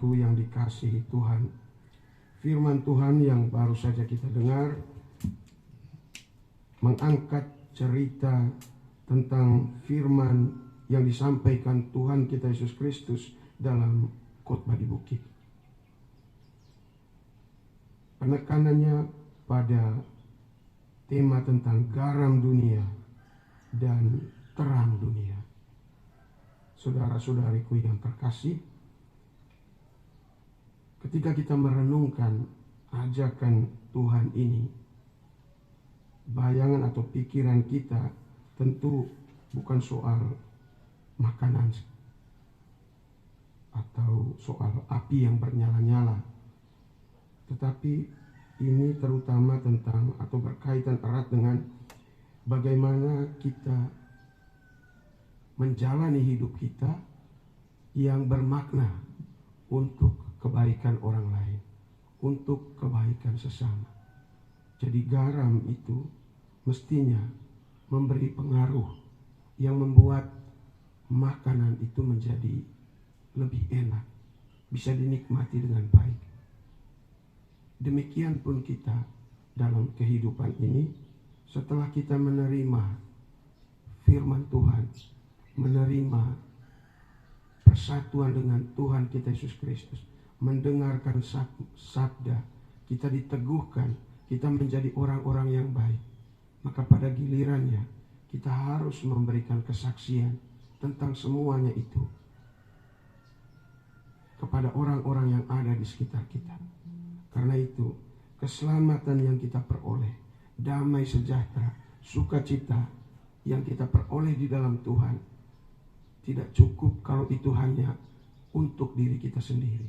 saudaraku yang dikasihi Tuhan, firman Tuhan yang baru saja kita dengar mengangkat cerita tentang firman yang disampaikan Tuhan kita Yesus Kristus dalam khotbah di bukit. Penekanannya pada tema tentang garam dunia dan terang dunia. Saudara-saudariku yang terkasih, ketika kita merenungkan ajakan Tuhan ini, bayangan atau pikiran kita tentu bukan soal makanan atau soal api yang bernyala-nyala, tetapi ini terutama tentang atau berkaitan erat dengan bagaimana kita menjalani hidup kita yang bermakna untuk kebaikan orang lain, untuk kebaikan sesama. Jadi garam itu mestinya memberi pengaruh yang membuat makanan itu menjadi lebih enak, bisa dinikmati dengan baik. Demikian pun kita dalam kehidupan ini, setelah kita menerima firman Tuhan, menerima persatuan dengan Tuhan kita Yesus Kristus, mendengarkan sabda, kita diteguhkan, kita menjadi orang-orang yang baik, maka pada gilirannya kita harus memberikan kesaksian tentang semuanya itu kepada orang-orang yang ada di sekitar kita. Karena itu, keselamatan yang kita peroleh, damai sejahtera, sukacita yang kita peroleh di dalam Tuhan, tidak cukup kalau itu hanya untuk diri kita sendiri.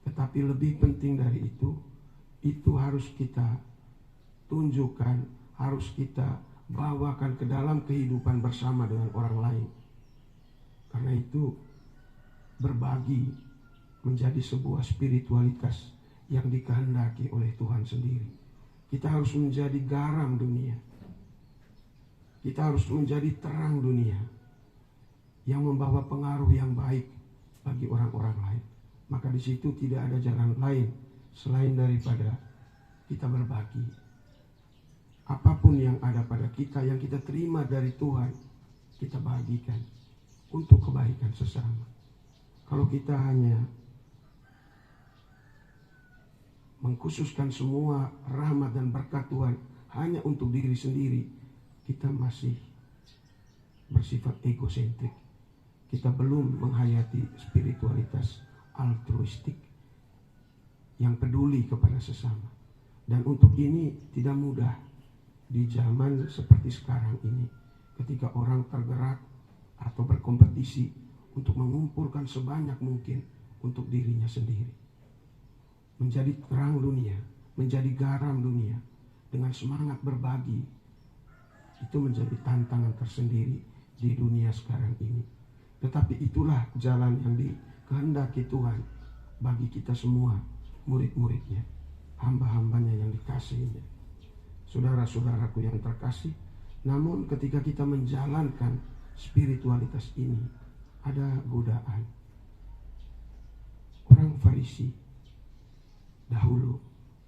Tetapi lebih penting dari itu harus kita tunjukkan, harus kita bawakan ke dalam kehidupan bersama dengan orang lain. Karena itu berbagi menjadi sebuah spiritualitas yang dikehendaki oleh Tuhan sendiri. Kita harus menjadi garam dunia. Kita harus menjadi terang dunia yang membawa pengaruh yang baik bagi orang-orang lain. Maka di situ tidak ada jalan lain selain daripada kita berbagi. Apapun yang ada pada kita, yang kita terima dari Tuhan, kita bagikan untuk kebaikan sesama. Kalau kita hanya mengkhususkan semua rahmat dan berkat Tuhan hanya untuk diri sendiri, kita masih bersifat egosentrik. Kita belum menghayati spiritualitas altruistik yang peduli kepada sesama. Dan untuk ini tidak mudah di zaman seperti sekarang ini, ketika orang tergerak atau berkompetisi untuk mengumpulkan sebanyak mungkin untuk dirinya sendiri. Menjadi terang dunia, menjadi garam dunia dengan semangat berbagi, itu menjadi tantangan tersendiri di dunia sekarang ini. Tetapi itulah jalan yang dikehendaki Tuhan bagi kita semua, murid-muridnya, hamba-hambanya yang dikasihinya. Saudara-saudaraku yang terkasih, namun ketika kita menjalankan spiritualitas ini, ada godaan. Orang Farisi dahulu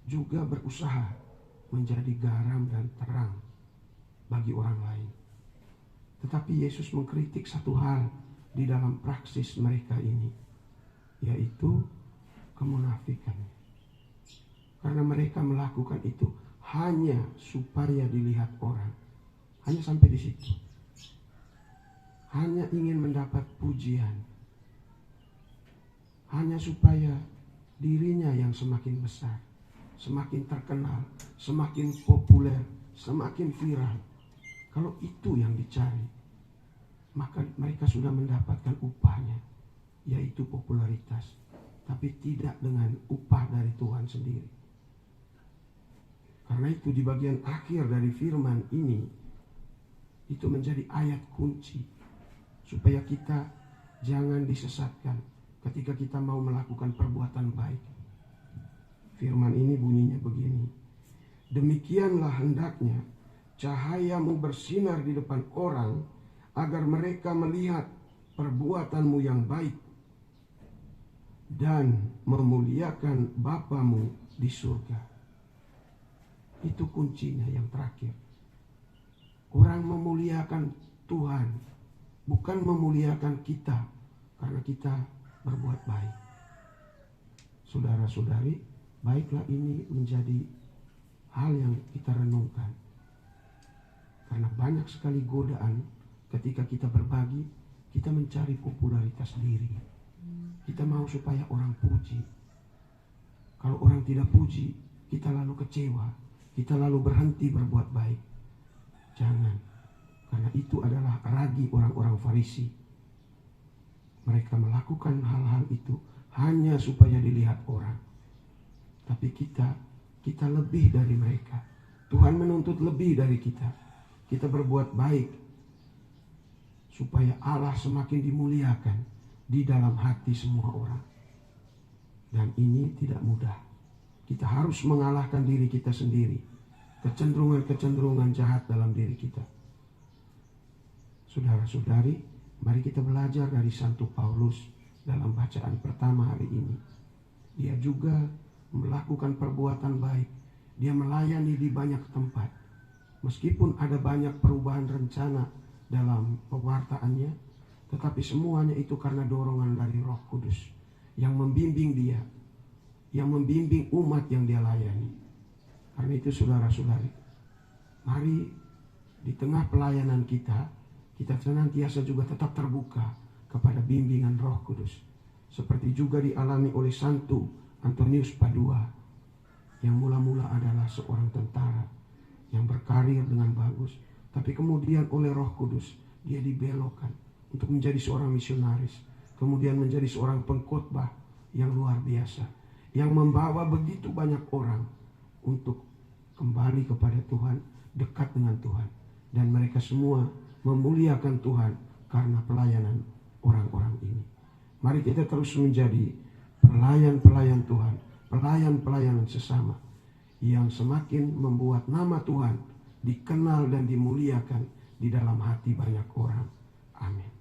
juga berusaha menjadi garam dan terang bagi orang lain. Tetapi Yesus mengkritik satu hal di dalam praksis mereka ini, yaitu kemunafikan. Karena mereka melakukan itu hanya supaya dilihat orang. Hanya sampai di situ. Hanya ingin mendapat pujian. Hanya supaya dirinya yang semakin besar, semakin terkenal, semakin populer, semakin viral. Kalau itu yang dicari, maka mereka sudah mendapatkan upahnya, yaitu popularitas, tapi tidak dengan upah dari Tuhan sendiri. Karena itu di bagian akhir dari firman ini, itu menjadi ayat kunci, supaya kita jangan disesatkan ketika kita mau melakukan perbuatan baik. Firman ini bunyinya begini: demikianlah hendaknya cahayamu bersinar di depan orang, agar mereka melihat perbuatanmu yang baik dan memuliakan Bapamu di surga. Itu kuncinya yang terakhir. Orang memuliakan Tuhan, bukan memuliakan kita karena kita berbuat baik. Saudara-saudari, baiklah ini menjadi hal yang kita renungkan. Karena banyak sekali godaan ketika kita berbagi, kita mencari popularitas diri. Kita mau supaya orang puji. Kalau orang tidak puji, kita lalu kecewa. Kita lalu berhenti berbuat baik. Jangan. Karena itu adalah ragi orang-orang Farisi. Mereka melakukan hal-hal itu hanya supaya dilihat orang. Tapi kita lebih dari mereka. Tuhan menuntut lebih dari kita. Kita berbuat baik supaya Allah semakin dimuliakan di dalam hati semua orang. Dan ini tidak mudah. Kita harus mengalahkan diri kita sendiri. Kecenderungan-kecenderungan jahat dalam diri kita. Saudara-saudari, mari kita belajar dari Santo Paulus dalam bacaan pertama hari ini. Dia juga melakukan perbuatan baik. Dia melayani di banyak tempat. Meskipun ada banyak perubahan rencana dalam pewartaannya, tetapi semuanya itu karena dorongan dari Roh Kudus yang membimbing dia, yang membimbing umat yang dia layani. Karena itu saudara-saudari, mari di tengah pelayanan kita senantiasa juga tetap terbuka kepada bimbingan Roh Kudus. Seperti juga dialami oleh Santo Antonius Padua, yang mula-mula adalah seorang tentara yang berkarir dengan bagus, tapi kemudian oleh Roh Kudus dia dibelokkan untuk menjadi seorang misionaris, kemudian menjadi seorang pengkhotbah yang luar biasa, yang membawa begitu banyak orang untuk kembali kepada Tuhan, dekat dengan Tuhan, dan mereka semua memuliakan Tuhan karena pelayanan orang-orang ini. Mari kita terus menjadi pelayan-pelayan Tuhan, pelayan-pelayan sesama, yang semakin membuat nama Tuhan dikenal dan dimuliakan di dalam hati banyak orang. Amin.